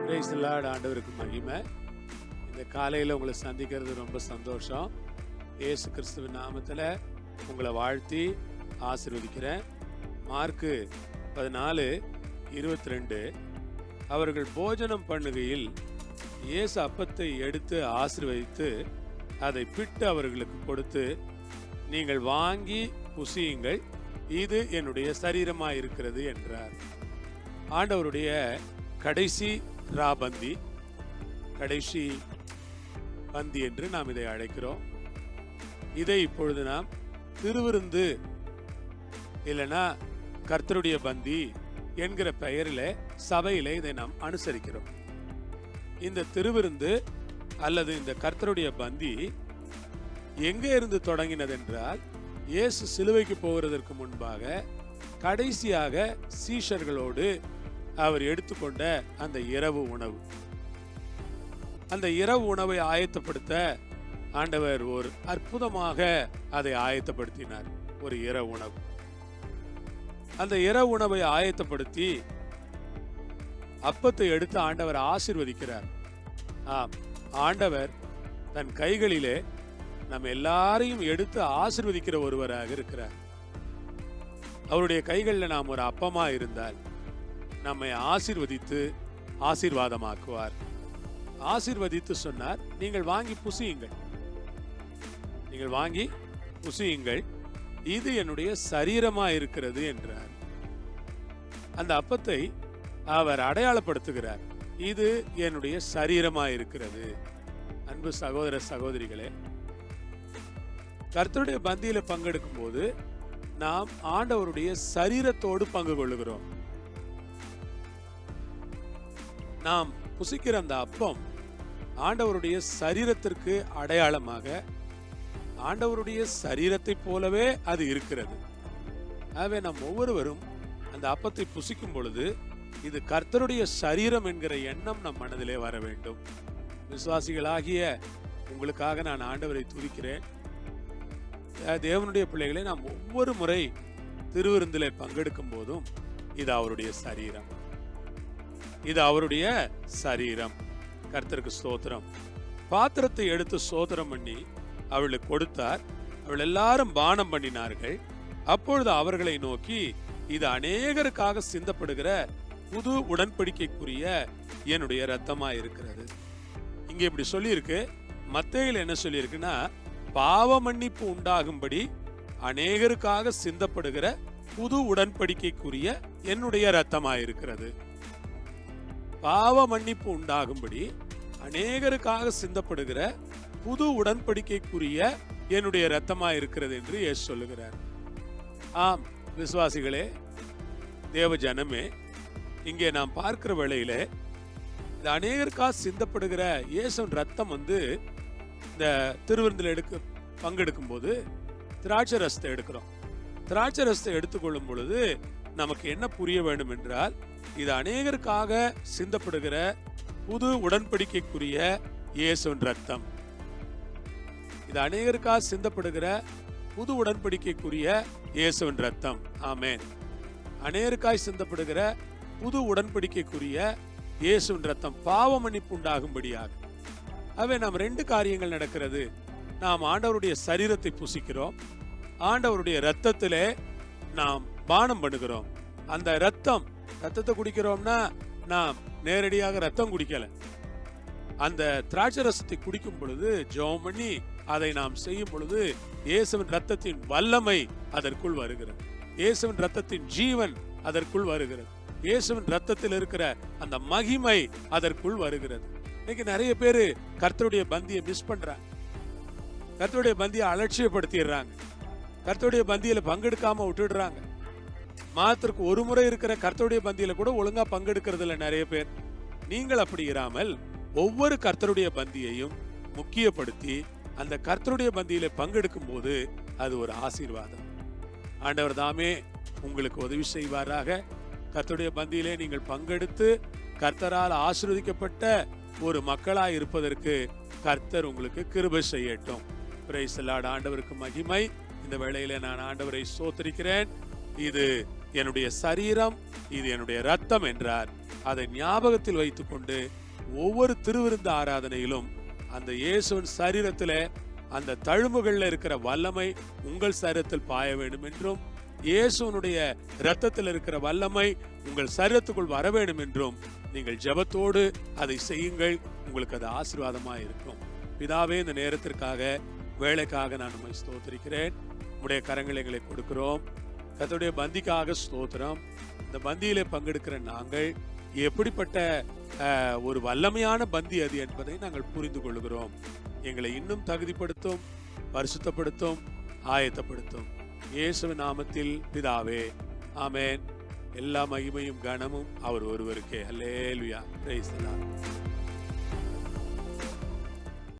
Price the Lord. ஆண்டவருக்கு மகிமை. இந்த காலையில் உங்களை சந்திக்கிறது ரொம்ப சந்தோஷம். இயேசு கிறிஸ்துவின் நாமத்தில் உங்களை வாழ்த்தி ஆசீர்வதிக்கிறேன். மார்க்கு 14:22 அவர்கள் போஜனம் பண்ணுகையில் இயேசு அப்பத்தை எடுத்து ஆசீர்வதித்து அதை பிட்டு அவர்களுக்கு கொடுத்து, நீங்கள் வாங்கி புசியுங்கள், இது என்னுடைய சரீரமாக இருக்கிறது என்றார். ஆண்டவருடைய கடைசி ராபந்தி, கடைசி பந்தி என்று நாம் இதை அழைக்கிறோம். இதை இப்பொழுது நாம் திருவிருந்து இல்லைன்னா கர்த்தருடைய பந்தி என்கிற பெயரில் சபையிலே இதை நாம் அனுசரிக்கிறோம். இந்த திருவிருந்து அல்லது இந்த கர்த்தருடைய பந்தி எங்கே இருந்து தொடங்கினது என்றால், இயேசு சிலுவைக்கு போகிறதற்கு முன்பாக கடைசியாக சீஷர்களோடு அவர் எடுத்துக்கொண்ட அந்த இரவு உணவு. அந்த இரவு உணவை ஆயத்தப்படுத்த ஆண்டவர் ஒரு அற்புதமாக அதை ஆயத்தப்படுத்தினார். ஒரு இரவு உணவு. அந்த இரவு உணவை ஆயத்தப்படுத்தி அப்பத்தை எடுத்து ஆண்டவர் ஆசீர்வதிக்கிறார். ஆண்டவர் தன் கைகளிலே நம்ம எல்லாரையும் எடுத்து ஆசீர்வதிக்கிற ஒருவராக இருக்கிறார். அவருடைய கைகளில் நாம் ஒரு அப்பமா இருந்தால் நம்மை ஆசீர்வதித்து ஆசீர்வாதமாக்குவார். ஆசீர்வதித்து சொன்னார், நீங்கள் வாங்கி புசியுங்கள், நீங்கள் வாங்கி புசியுங்கள், இது என்னுடைய சரீரமா இருக்கிறது என்றார். அந்த அப்பத்தை அவர் அடையாளப்படுத்துகிறார், இது என்னுடைய சரீரமா இருக்கிறது. அன்பு சகோதர சகோதரிகளே, கர்த்தருடைய பந்தியில பங்கெடுக்கும் போது நாம் ஆண்டவருடைய சரீரத்தோடு பங்கு கொள்ளுகிறோம். நாம் புசிக்கிற அந்த அப்பம் ஆண்டவருடைய சரீரத்திற்கு அடையாளமாக, ஆண்டவருடைய சரீரத்தை போலவே அது இருக்கிறது. ஆகவே நாம் ஒவ்வொருவரும் அந்த அப்பத்தை புசிக்கும் பொழுது இது கர்த்தருடைய சரீரம் என்கிற எண்ணம் நம் மனதிலே வர வேண்டும். விசுவாசிகளாகிய உங்களுக்காக நான் ஆண்டவரை துதிக்கிறேன். தேவனுடைய பிள்ளைகளை நாம் ஒவ்வொரு முறை திருவிருந்திலே பங்கெடுக்கும் போதும் இது அவருடைய சரீரம், இது அவருடைய சரீரம். கர்த்தருக்கு ஸ்தோத்திரம். பாத்திரத்தை எடுத்து ஸ்தோத்திரம் பண்ணி அவளுக்கு கொடுத்தார். அவள் எல்லாரும் பானம் பண்ணினார்கள். அப்பொழுது அவர்களை நோக்கி, இது அநேகருக்காக சிந்தப்படுகிற புது உடன்படிக்கைக்குரிய என்னுடைய இரத்தமா இருக்கிறது. இங்க இப்படி சொல்லியிருக்கு. மத்தேயுல என்ன சொல்லியிருக்குன்னா, பாவ மன்னிப்பு உண்டாகும்படி அநேகருக்காக சிந்தப்படுகிற புது உடன்படிக்கைக்குரிய என்னுடைய இரத்தமா இருக்கிறது. பாவ மன்னிப்பு உண்டாகும்படி அநேகருக்காக சிந்தப்படுகிற புது உடன்படிக்கைக்குரிய என்னுடைய இரத்தமா இருக்கிறது என்று இயேசு சொல்லுகிறார். ஆம் விசுவாசிகளே, தேவ ஜனமே, இங்கே நாம் பார்க்கிற வேளையில இந்த அநேகருக்காக சிந்தப்படுகிற இயேசுவின் ரத்தம் இந்த திருவிருந்தில் பங்கெடுக்கும் போது திராட்சை ரசத்தை எடுக்கிறோம். திராட்சை ரசத்தை எடுத்துக்கொள்ளும் பொழுது நமக்கு என்ன புரிய வேண்டும் என்றால், இது அநேகருக்காக சிந்தப்படுகிற புது உடன்படிக்கைக்குரிய இயேசுவின் ரத்தம். இது அநேகருக்காக சிந்தப்படுகிற புது உடன்படிக்கைக்குரிய இயேசுவின் ரத்தம். ஆமென். அநேகருக்காய் சிந்தப்படுகிற புது உடன்படிக்கைக்குரிய இயேசுவின் ரத்தம் பாவ மன்னிப்பு உண்டாகும்படியாக. அவை நாம் ரெண்டு காரியங்கள் நடக்கிறது. நாம் ஆண்டவருடைய சரீரத்தை புசிக்கிறோம், ஆண்டவருடைய இரத்தத்திலே நாம் பானம் பண்ணுகிறோம். அந்த ரத்தத்தை குடிக்கிறோம்னா நாம் நேரடியாக ரத்தம் குடிக்கல. அந்த திராட்சை ரசத்தை குடிக்கும் பொழுது ஜெபம் பண்ணி அதை நாம் செய்யும் பொழுது இயேசுவின் ரத்தத்தின் வல்லமை அதற்குள் வருகிறது. இயேசுவின் ரத்தத்தின் ஜீவன் அதற்குள் வருகிறது. இயேசுவின் ரத்தத்தில் இருக்கிற அந்த மகிமை அதற்குள் வருகிறது. இன்னைக்கு நிறைய பேரு கர்த்தருடைய பந்தியை மிஸ் பண்றாங்க. கர்த்தருடைய பந்தியை அலட்சியப்படுத்திடுறாங்க. கர்த்தருடைய பந்தியில பங்கெடுக்காம விட்டுடுறாங்க. மாதத்திற்கு ஒரு முறை இருக்கிற கர்த்தருடைய பந்தியில கூட ஒழுங்கா பங்கெடுக்கிறது இல்லை நிறைய பேர். நீங்கள் அப்படி இராமல் ஒவ்வொரு கர்த்தருடைய பந்தியையும் முக்கியப்படுத்தி அந்த கர்த்தருடைய பந்தியில பங்கெடுக்கும் போது அது ஒரு ஆசீர்வாதம். ஆண்டவர் தாமே உங்களுக்கு உதவி செய்வாராக. கர்த்தருடைய பந்தியிலே நீங்கள் பங்கெடுத்து கர்த்தரால் ஆசீர்வதிக்கப்பட்ட ஒரு மக்களாய் இருப்பதற்கு கர்த்தர் உங்களுக்கு கிருபை செய்யட்டும். Price the Lord. ஆண்டவருக்கு மகிமை. இந்த வேளையிலே நான் ஆண்டவரை ஸ்தோத்திரிக்கிறேன். இது என்னுடைய சரீரம், இது என்னுடைய ரத்தம் என்றார். அதை ஞாபகத்தில் வைத்துக்கொண்டு ஒவ்வொரு திருவிருந்து ஆராதனையிலும் அந்த இயேசுவின் சரீரத்திலே அந்த தழும்புகள்ல இருக்கிற வல்லமை உங்கள் சரீரத்தில் பாய வேண்டும் என்றும், இயேசுனுடைய இரத்தத்தில் இருக்கிற வல்லமை உங்கள் சரீரத்துக்குள் வர வேண்டும் என்றும் நீங்கள் ஜெபத்தோடு அதை செய்யுங்கள். உங்களுக்கு அது ஆசீர்வாதமாக இருக்கும். பிதாவே, இந்த நேரத்திற்காக வேலைக்காக நான் உம்மை ஸ்தோத்திரிக்கிறேன். உம்முடைய கரங்களை எங்களை கொடுக்கிறோம். கர்த்தருடைய பந்திக்காக ஸ்தோத்திரம். இந்த பந்தியிலே பங்கெடுக்கிற நாங்கள் எப்படிப்பட்ட ஒரு வல்லமையான பந்தி அது என்பதை நாங்கள் புரிந்து கொள்கிறோம். எங்களை இன்னும் தகுதிப்படுத்தும், பரிசுத்தப்படுத்தும், ஆயத்தப்படுத்தும். இயேசுவின் நாமத்தில் பிதாவே, ஆமென். எல்லா மகிமையும் கனமும் அவர் ஒருவருக்கே. அல்லேலூயா. Praise the Lord.